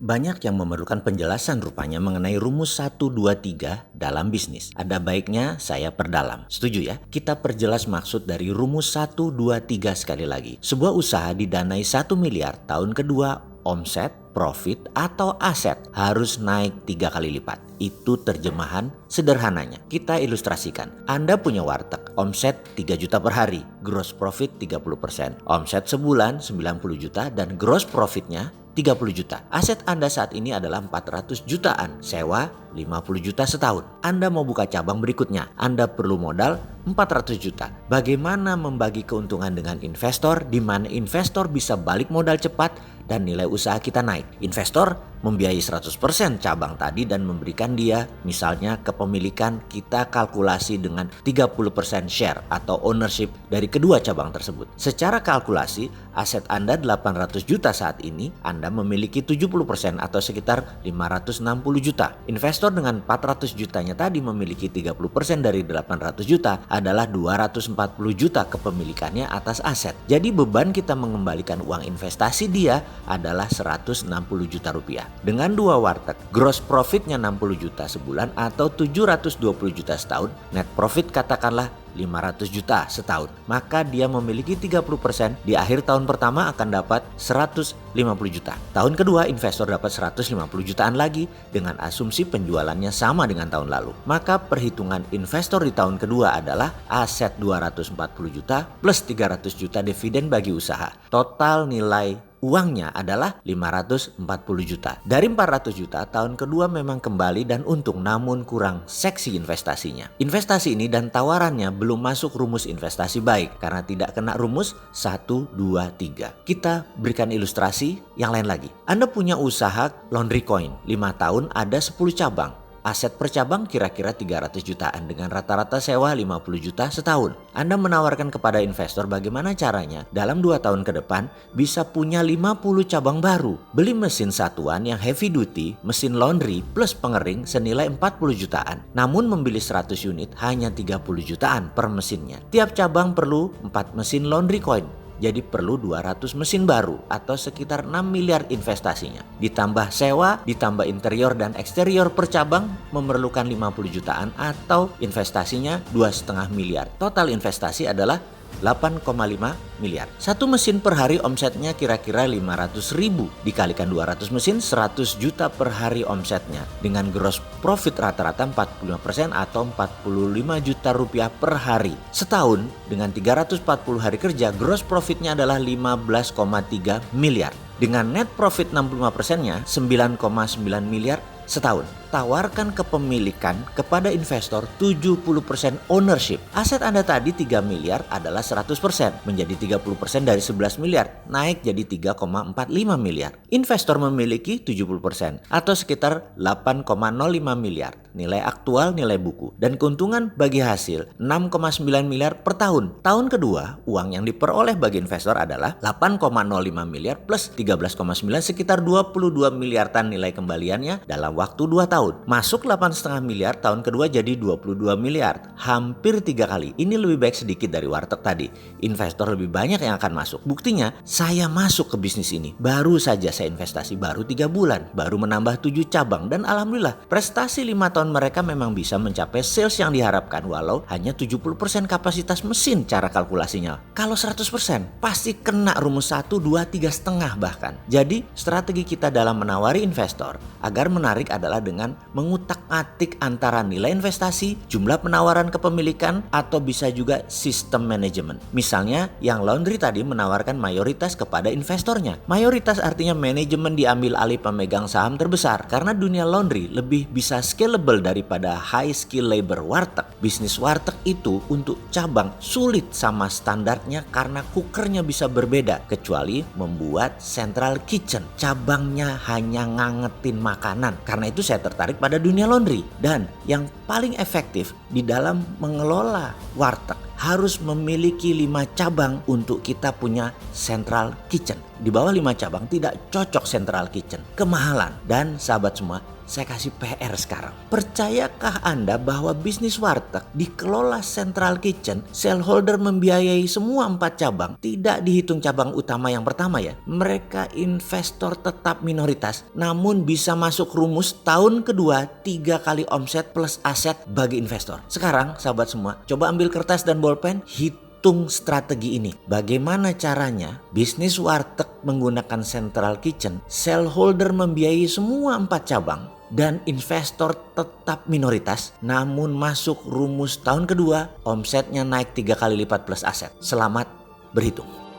Banyak yang memerlukan penjelasan rupanya mengenai rumus 1, 2, 3 dalam bisnis. Ada baiknya saya perdalam. Setuju ya? Kita perjelas maksud dari rumus 1, 2, 3 sekali lagi. Sebuah usaha didanai 1 miliar, tahun kedua omset, profit, atau aset harus naik 3 kali lipat. Itu terjemahan sederhananya. Kita ilustrasikan. Anda punya warteg, omset 3 juta per hari, gross profit 30%. Omset sebulan 90 juta dan gross profitnya 30 juta. Aset Anda saat ini adalah 400 jutaan. Sewa 50 juta setahun. Anda mau buka cabang berikutnya. Anda perlu modal 400 juta. Bagaimana membagi keuntungan dengan investor di mana investor bisa balik modal cepat dan nilai usaha kita naik. Investor membiayai 100% cabang tadi dan memberikan dia misalnya kepemilikan, kita kalkulasi dengan 30% share atau ownership dari kedua cabang tersebut. Secara kalkulasi aset Anda 800 juta saat ini, Anda memiliki 70% atau sekitar 560 juta. Investor dengan 400 jutanya tadi memiliki 30% dari 800 juta adalah 240 juta kepemilikannya atas aset. Jadi beban kita mengembalikan uang investasi dia adalah 160 juta rupiah. Dengan dua warteg, gross profitnya 60 juta sebulan atau 720 juta setahun, net profit katakanlah 500 juta setahun. Maka dia memiliki 30%, di akhir tahun pertama akan dapat 150 juta. Tahun kedua investor dapat 150 jutaan lagi dengan asumsi penjualannya sama dengan tahun lalu. Maka perhitungan investor di tahun kedua adalah aset 240 juta plus 300 juta dividen bagi usaha. Total nilai uangnya adalah 540 juta. Dari 400 juta, tahun kedua memang kembali dan untung, namun kurang seksi investasinya. Investasi ini dan tawarannya belum masuk rumus investasi baik karena tidak kena rumus 1, 2, 3. Kita berikan ilustrasi yang lain lagi. Anda punya usaha laundry coin, 5 tahun ada 10 cabang. Aset per cabang kira-kira 300 jutaan dengan rata-rata sewa 50 juta setahun. Anda menawarkan kepada investor bagaimana caranya dalam 2 tahun ke depan bisa punya 50 cabang baru. Beli mesin satuan yang heavy duty, mesin laundry plus pengering senilai 40 jutaan. Namun membeli 100 unit hanya 30 jutaan per mesinnya. Tiap cabang perlu 4 mesin laundry coin. Jadi perlu 200 mesin baru atau sekitar 6 miliar investasinya. Ditambah sewa, ditambah interior dan eksterior per cabang memerlukan 50 jutaan atau investasinya 2,5 miliar. Total investasi adalah 8,5 miliar. Satu mesin per hari omsetnya kira-kira 500 ribu. Dikalikan 200 mesin 100 juta per hari omsetnya. Dengan gross profit rata-rata 45% atau 45 juta rupiah per hari. Setahun dengan 340 hari kerja gross profitnya adalah 15,3 miliar. Dengan net profit 65%-nya 9,9 miliar setahun. Tawarkan kepemilikan kepada investor 70% ownership. Aset Anda tadi 3 miliar adalah 100%, menjadi 30% dari 11 miliar, naik jadi 3,45 miliar. Investor memiliki 70% atau sekitar 8,05 miliar. Nilai aktual, nilai buku. Dan keuntungan bagi hasil 6,9 miliar per tahun. Tahun kedua, uang yang diperoleh bagi investor adalah 8,05 miliar plus 13,9 sekitar 22 miliaran nilai kembaliannya dalam waktu 2 tahun. Masuk 8,5 miliar, tahun kedua jadi 22 miliar. Hampir 3 kali. Ini lebih baik sedikit dari warteg tadi. Investor lebih banyak yang akan masuk. Buktinya, saya masuk ke bisnis ini. Baru saja saya investasi, baru 3 bulan. Baru menambah 7 cabang. Dan alhamdulillah, prestasi 5 tahun mereka memang bisa mencapai sales yang diharapkan. Walau hanya 70% kapasitas mesin cara kalkulasinya. Kalau 100% pasti kena rumus 1, 2, 3 setengah bahkan. Jadi, strategi kita dalam menawari investor agar menarik adalah dengan mengutak-atik antara nilai investasi, jumlah penawaran kepemilikan, atau bisa juga sistem manajemen. Misalnya yang laundry tadi menawarkan mayoritas kepada investornya. Mayoritas artinya manajemen diambil alih pemegang saham terbesar karena dunia laundry lebih bisa scalable daripada high skill labor warteg. Bisnis warteg itu untuk cabang sulit sama standarnya karena cookernya bisa berbeda kecuali membuat central kitchen. Cabangnya hanya ngangetin makanan. Karena itu saya tertarik pada dunia laundry. Dan yang paling efektif di dalam mengelola warteg harus memiliki 5 cabang untuk kita punya central kitchen. Di bawah 5 cabang tidak cocok central kitchen. Kemahalan. Dan sahabat semua, saya kasih PR sekarang. Percayakah Anda bahwa bisnis warteg dikelola Central Kitchen, shareholder membiayai semua 4 cabang, tidak dihitung cabang utama yang pertama ya. Mereka investor tetap minoritas, namun bisa masuk rumus tahun kedua 3 kali omset plus aset bagi investor. Sekarang sahabat semua, coba ambil kertas dan bolpen, hitung strategi ini. Bagaimana caranya bisnis warteg menggunakan Central Kitchen, shareholder membiayai semua 4 cabang, dan investor tetap minoritas, namun masuk rumus tahun kedua, omsetnya naik 3 kali lipat plus aset. Selamat berhitung.